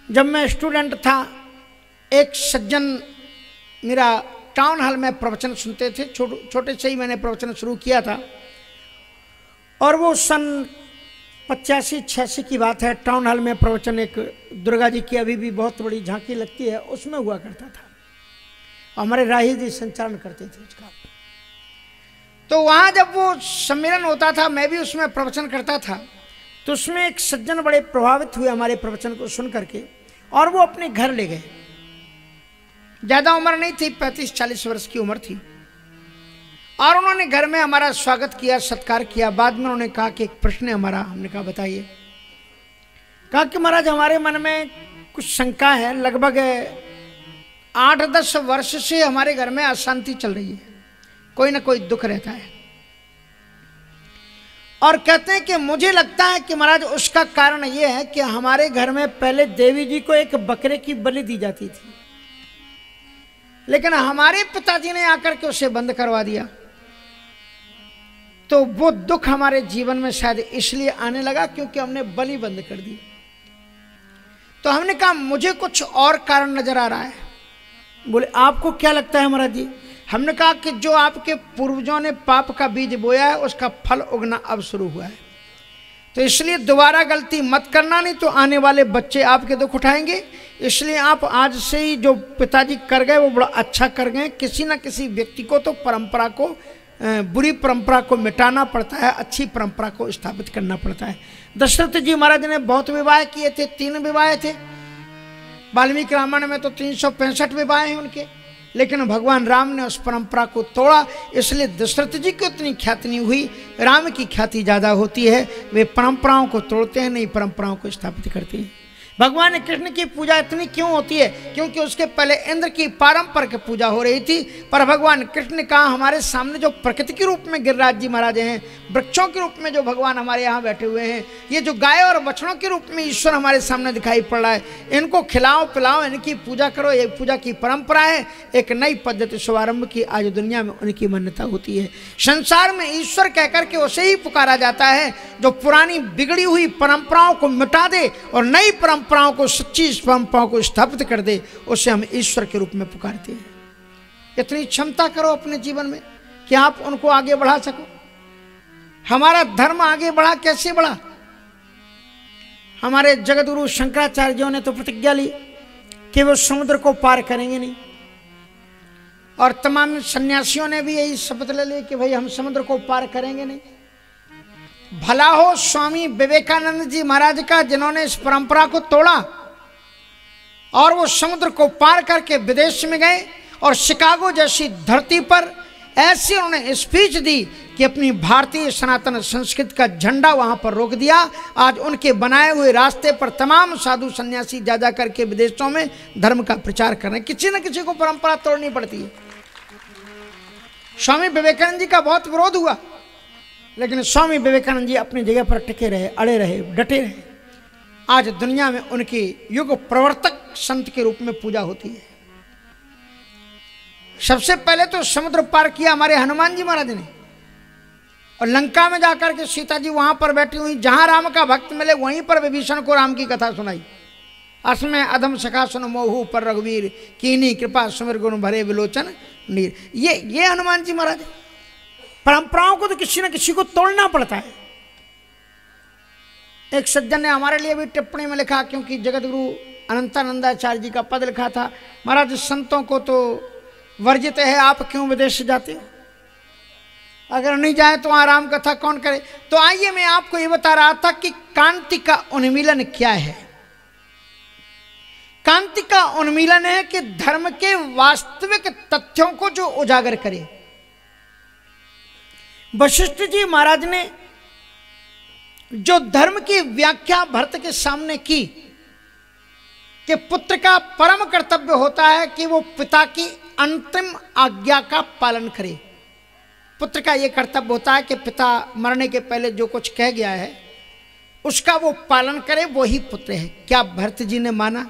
जब मैं स्टूडेंट था, एक सज्जन मेरा टाउन हॉल में प्रवचन सुनते थे। छोटे से ही मैंने प्रवचन शुरू किया था और वो सन 85-86 की बात है। टाउन हॉल में प्रवचन एक दुर्गा जी की अभी भी बहुत बड़ी झांकी लगती है, उसमें हुआ करता था। हमारे राही जी संचालन करते थे उसका। तो वहाँ जब वो सम्मेलन होता था, मैं भी उसमें प्रवचन करता था, तो उसमें एक सज्जन बड़े प्रभावित हुए हमारे प्रवचन को सुन करके और वो अपने घर ले गए। ज़्यादा उम्र नहीं थी, 35-40 वर्ष की उम्र थी। और उन्होंने घर में हमारा स्वागत किया, सत्कार किया। बाद में उन्होंने कहा कि एक प्रश्न है हमारा। हमने कहा बताइए। कहा कि महाराज हमारे मन में कुछ शंका है, लगभग 8-10 वर्ष से हमारे घर में अशांति चल रही है, कोई ना कोई दुख रहता है। और कहते हैं कि मुझे लगता है कि महाराज उसका कारण ये है कि हमारे घर में पहले देवी जी को एक बकरे की बलि दी जाती थी, लेकिन हमारे पिताजी ने आकर के उसे बंद करवा दिया। तो वो दुख हमारे जीवन में शायद इसलिए आने लगा क्योंकि हमने बलि बंद कर दी। तो हमने कहा मुझे कुछ और कारण नजर आ रहा है। बोले आपको क्या लगता है महाराज जी? हमने कहा कि जो आपके पूर्वजों ने पाप का बीज बोया है उसका फल उगना अब शुरू हुआ है। तो इसलिए दोबारा गलती मत करना, नहीं तो आने वाले बच्चे आपके दुख उठाएंगे। इसलिए आप आज से ही जो पिताजी कर गए वो बड़ा अच्छा कर गए। किसी न किसी व्यक्ति को तो परंपरा को, बुरी परंपरा को मिटाना पड़ता है, अच्छी परंपरा को स्थापित करना पड़ता है। दशरथ जी महाराज ने बहुत विवाह किए थे, 3 विवाह थे। वाल्मीकि रामायण में तो 365 विवाह हैं उनके, लेकिन भगवान राम ने उस परंपरा को तोड़ा। इसलिए दशरथ जी को इतनी ख्याति नहीं हुई, राम की ख्याति ज़्यादा होती है। वे परंपराओं को तोड़ते हैं, नई परंपराओं को स्थापित करते हैं। भगवान कृष्ण की पूजा इतनी क्यों होती है? क्योंकि उसके पहले इंद्र की पारंपरिक पूजा हो रही थी, पर भगवान कृष्ण ने कहा हमारे सामने जो प्रकृति के रूप में गिरिराज जी महाराज हैं, वृक्षों के रूप में जो भगवान हमारे यहाँ बैठे हुए हैं, ये जो गाय और बछड़ों के रूप में ईश्वर हमारे सामने दिखाई पड़ रहा है, इनको खिलाओ पिलाओ, इनकी पूजा करो। ये पूजा की परंपरा है। एक नई पद्धति शुभारंभ की आज दुनिया में उनकी मान्यता होती है। संसार में ईश्वर कहकर के उसे ही पुकारा जाता है जो पुरानी बिगड़ी हुई परंपराओं को मिटा दे और नई परंपराओं को, सच्ची परंपराओं को स्थापित कर दे। उसे हम ईश्वर के रूप में पुकारते हैं। इतनी क्षमता करो अपने जीवन में कि आप उनको आगे बढ़ा सको। हमारा धर्म आगे बढ़ा, कैसे बढ़ा? हमारे जगतगुरु शंकराचार्य जी ने तो प्रतिज्ञा ली कि वो समुद्र को पार करेंगे नहीं, और तमाम सन्यासियों ने भी यही शपथ ले ली कि भाई हम समुद्र को पार करेंगे नहीं। भला हो स्वामी विवेकानंद जी महाराज का, जिन्होंने इस परंपरा को तोड़ा और वो समुद्र को पार करके विदेश में गए और शिकागो जैसी धरती पर ऐसी उन्होंने स्पीच दी कि अपनी भारतीय सनातन संस्कृति का झंडा वहां पर रोक दिया। आज उनके बनाए हुए रास्ते पर तमाम साधु सन्यासी जा जा करके विदेशों में धर्म का प्रचार कर रहे हैं। किसी न किसी को परंपरा तोड़नी पड़ती है। स्वामी विवेकानंद जी का बहुत विरोध हुआ, लेकिन स्वामी विवेकानंद जी अपनी जगह पर टिके रहे, अड़े रहे, डटे रहे। आज दुनिया में उनकी युग प्रवर्तक संत के रूप में पूजा होती है। सबसे पहले तो समुद्र पार किया हमारे हनुमान जी महाराज ने, और लंका में जाकर के सीता जी वहां पर बैठी हुई, जहां राम का भक्त मिले वहीं पर विभीषण को राम की कथा सुनाई। असमय अधम सखा सुन मोहू पर रघुवीर, कीनी कृपा सुमिर गुण भरे विलोचन नीर। ये हनुमान जी महाराज। परंपराओं को तो किसी न किसी को तोड़ना पड़ता है। एक सज्जन ने हमारे लिए भी टिप्पणी में लिखा, क्योंकि जगतगुरु अनंतानंदाचार्य जी का पद लिखा था, महाराज संतों को तो वर्जित है, आप क्यों विदेश जाते हो? अगर नहीं जाए तो वहां राम कथा कौन करे? तो आइए मैं आपको ये बता रहा था कि कांति का उन्मीलन क्या है। कांति का उन्मीलन है कि धर्म के वास्तविक तथ्यों को जो उजागर करे। वशिष्ठ जी महाराज ने जो धर्म की व्याख्या भरत के सामने की कि पुत्र का परम कर्तव्य होता है कि वो पिता की अंतिम आज्ञा का पालन करे। पुत्र का यह कर्तव्य होता है कि पिता मरने के पहले जो कुछ कह गया है उसका वो पालन करे, वो ही पुत्र है। क्या भरत जी ने माना?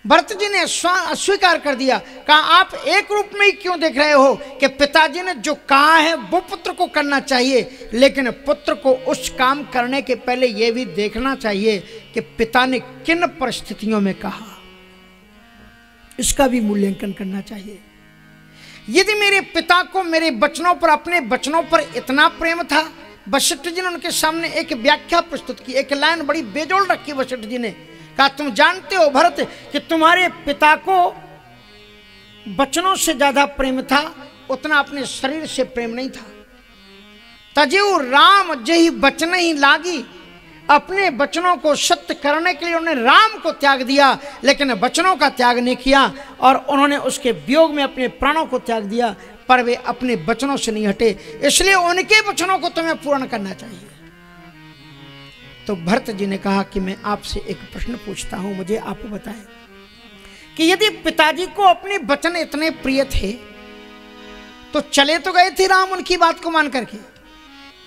भरत जी ने अस्वीकार कर दिया, कहा आप एक रूप में ही क्यों देख रहे हो कि पिताजी ने जो कहा है वो पुत्र को करना चाहिए, लेकिन पुत्र को उस काम करने के पहले यह भी देखना चाहिए कि पिता ने किन परिस्थितियों में कहा, इसका भी मूल्यांकन करना चाहिए। यदि मेरे पिता को मेरे वचनों पर, अपने वचनों पर इतना प्रेम था, वशिष्ठ जी ने उनके सामने एक व्याख्या प्रस्तुत की, एक लाइन बड़ी बेजोड़ रखी वशिष्ठ जी ने, कहा तुम जानते हो भरत कि तुम्हारे पिता को वचनों से ज्यादा प्रेम था, उतना अपने शरीर से प्रेम नहीं था। तजेऊ राम जही वचन ही लागी, अपने वचनों को सत्य करने के लिए उन्होंने राम को त्याग दिया, लेकिन वचनों का त्याग नहीं किया और उन्होंने उसके वियोग में अपने प्राणों को त्याग दिया, पर वे अपने वचनों से नहीं हटे, इसलिए उनके वचनों को तुम्हें पूर्ण करना चाहिए। तो भरत जी ने कहा कि मैं आपसे एक प्रश्न पूछता हूं, मुझे आप बताएं कि यदि पिताजी को अपने वचन इतने प्रिय थे तो चले तो गए थे राम उनकी बात को मान करके,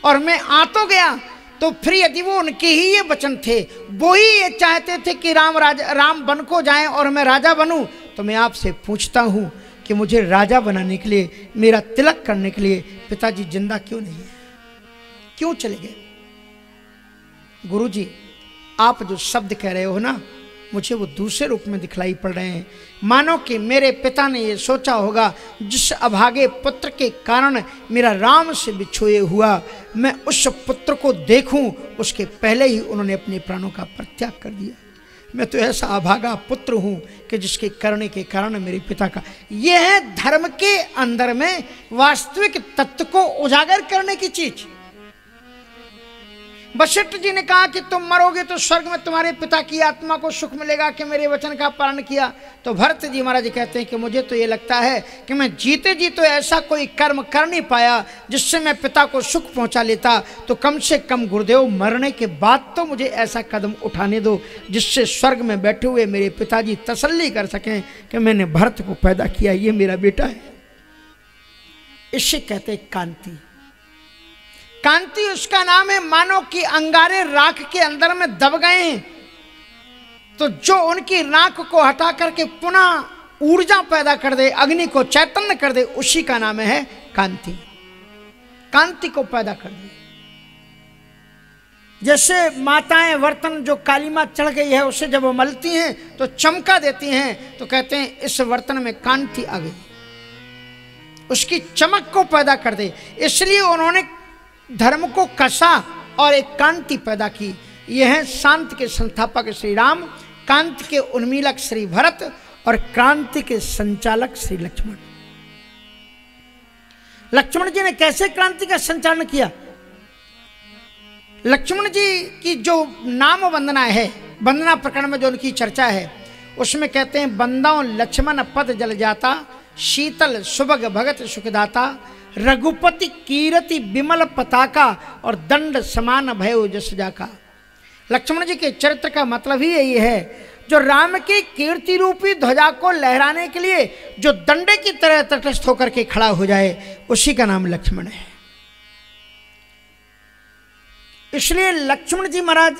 और मैं आ तो गया, तो फिर यदि वो उनके ही ये वचन थे, वो ही ये चाहते थे कि राम बन को जाएं और मैं राजा बनूं, तो मैं आपसे पूछता हूं कि मुझे राजा बनाने के लिए, मेरा तिलक करने के लिए पिताजी जिंदा क्यों नहीं है, क्यों चले गए? गुरुजी, आप जो शब्द कह रहे हो ना, मुझे वो दूसरे रूप में दिखलाई पड़ रहे हैं। मानो कि मेरे पिता ने ये सोचा होगा, जिस अभागे पुत्र के कारण मेरा राम से बिछोए हुआ, मैं उस पुत्र को देखूं, उसके पहले ही उन्होंने अपने प्राणों का परित्याग कर दिया। मैं तो ऐसा अभागा पुत्र हूं कि जिसके करने के कारण मेरे पिता का, यह है धर्म के अंदर में वास्तविक तत्व को उजागर करने की चीज। वशिष्ठ जी ने कहा कि तुम मरोगे तो स्वर्ग में तुम्हारे पिता की आत्मा को सुख मिलेगा कि मेरे वचन का पालन किया। तो भरत जी महाराज कहते हैं कि मुझे तो ये लगता है कि मैं जीते जी तो ऐसा कोई कर्म कर नहीं पाया जिससे मैं पिता को सुख पहुंचा लेता, तो कम से कम गुरुदेव मरने के बाद तो मुझे ऐसा कदम उठाने दो जिससे स्वर्ग में बैठे हुए मेरे पिताजी तसल्ली कर सकें कि मैंने भरत को पैदा किया, ये मेरा बेटा है। इससे कहते हैं कांति। कांति उसका नाम है, मानो कि अंगारे राख के अंदर में दब गए हैं, तो जो उनकी राख को हटा करके पुनः ऊर्जा पैदा कर दे, अग्नि को चैतन्य कर दे, उसी का नाम है कांति। कांति को पैदा कर दे। जैसे माताएं बर्तन जो कालीमा चढ़ गई है उसे जब वो मलती हैं तो चमका देती हैं, तो कहते हैं इस बर्तन में कांति आ गई, उसकी चमक को पैदा कर दे। इसलिए उन्होंने धर्म को कसा और एक कांति पैदा की। यह है शांति के संस्थापक श्री राम, कांति के उन्मीलक श्री भरत और क्रांति के संचालक श्री लक्ष्मण। लक्ष्मण जी ने कैसे क्रांति का संचालन किया? लक्ष्मण जी की जो नाम वंदना है, वंदना प्रकरण में जो उनकी चर्चा है, उसमें कहते हैं बंदाओं लक्ष्मण पद जल जाता, शीतल सुभग भगत सुखदाता, रघुपति कीरति विमल पताका और दंड समान भयो जस जाका। लक्ष्मण जी के चरित्र का मतलब ही यही है, जो राम की कीर्ति रूपी ध्वजा को लहराने के लिए जो दंडे की तरह तटस्थ होकर के खड़ा हो जाए, उसी का नाम लक्ष्मण है। इसलिए लक्ष्मण जी महाराज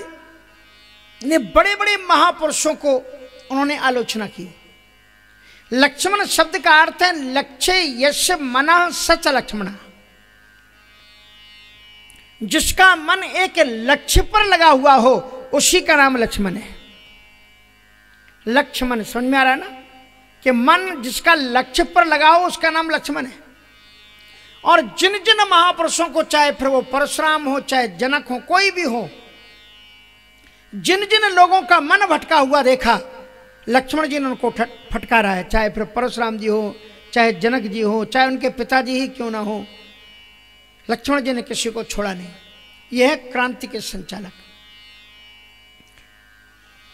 ने बड़े बड़े महापुरुषों को उन्होंने आलोचना की। लक्ष्मण शब्द का अर्थ है लक्ष्य यश मना सच लक्ष्मण, जिसका मन एक लक्ष्य पर लगा हुआ हो उसी का नाम लक्ष्मण है। लक्ष्मण समझ में आ रहा है ना, कि मन जिसका लक्ष्य पर लगा हो उसका नाम लक्ष्मण है। और जिन जिन महापुरुषों को, चाहे फिर वो परशुराम हो, चाहे जनक हो, कोई भी हो, जिन जिन लोगों का मन भटका हुआ देखा, लक्ष्मण जी ने उनको फटकारा है। चाहे फिर परशुराम जी हो, चाहे जनक जी हो, चाहे उनके पिताजी ही क्यों ना हो, लक्ष्मण जी ने किसी को छोड़ा नहीं। यह है क्रांति के संचालक।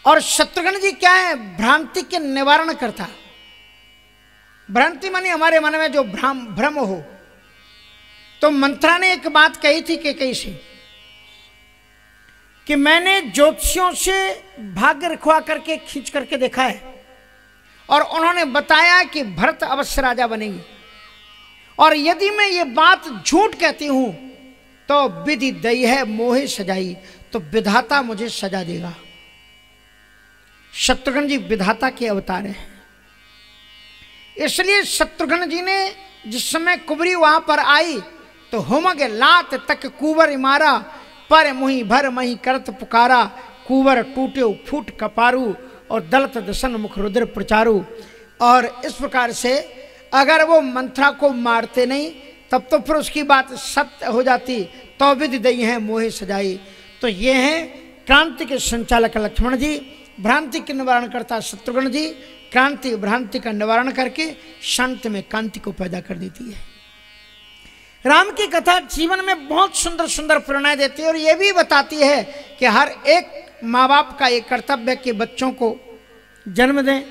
और शत्रुघ्न जी क्या है? भ्रांति के निवारण करता। भ्रांति मानी हमारे मन में जो भ्रम हो। तो मंत्रा ने एक बात कही थी कैकेयी से कि मैंने ज्योतिषियों से भाग्य रखवा करके खींच करके देखा है और उन्होंने बताया कि भरत अवश्य राजा बनेंगे, और यदि मैं ये बात झूठ कहती हूं तो विधि दई है मोहे सजाई, तो विधाता मुझे सजा देगा। शत्रुघ्न जी विधाता के अवतार हैं। इसलिए शत्रुघ्न जी ने जिस समय कुबरी वहां पर आई तो होमग लात तक कुंवर मारा, पर मुहि भर मही करत पुकारा, कुंवर टूटे फूट कपारू और दलत दसन मुख रुद्र प्रचारू। और इस प्रकार से अगर वो मंथरा को मारते नहीं तब तो फिर उसकी बात सत्य हो जाती। तो विधि दई है मोहे सजाई। तो ये हैं क्रांति के संचालक लक्ष्मण जी, भ्रांति के निवारण करता शत्रुघ्न जी, क्रांति भ्रांति का निवारण करके शांति में कांति को पैदा कर देती है। राम की कथा जीवन में बहुत सुंदर सुंदर प्रेरणाएं देती है और ये भी बताती है कि हर एक माँ बाप का ये कर्तव्य है कि बच्चों को जन्म दें,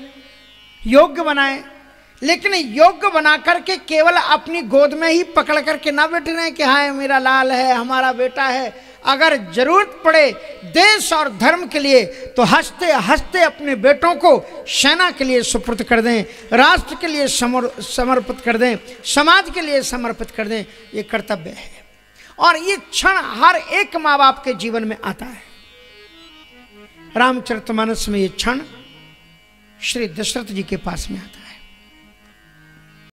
योग्य बनाएं, लेकिन योग्य बना करके केवल अपनी गोद में ही पकड़ करके ना बैठे रहें कि हाँ मेरा लाल है, हमारा बेटा है। अगर जरूरत पड़े देश और धर्म के लिए तो हंसते हंसते अपने बेटों को सेना के लिए सुपुर्द कर दें, राष्ट्र के लिए समर्पित कर दें, समाज के लिए समर्पित कर दें। ये कर्तव्य है और ये क्षण हर एक माँ बाप के जीवन में आता है। रामचरितमानस में ये क्षण श्री दशरथ जी के पास में आता है।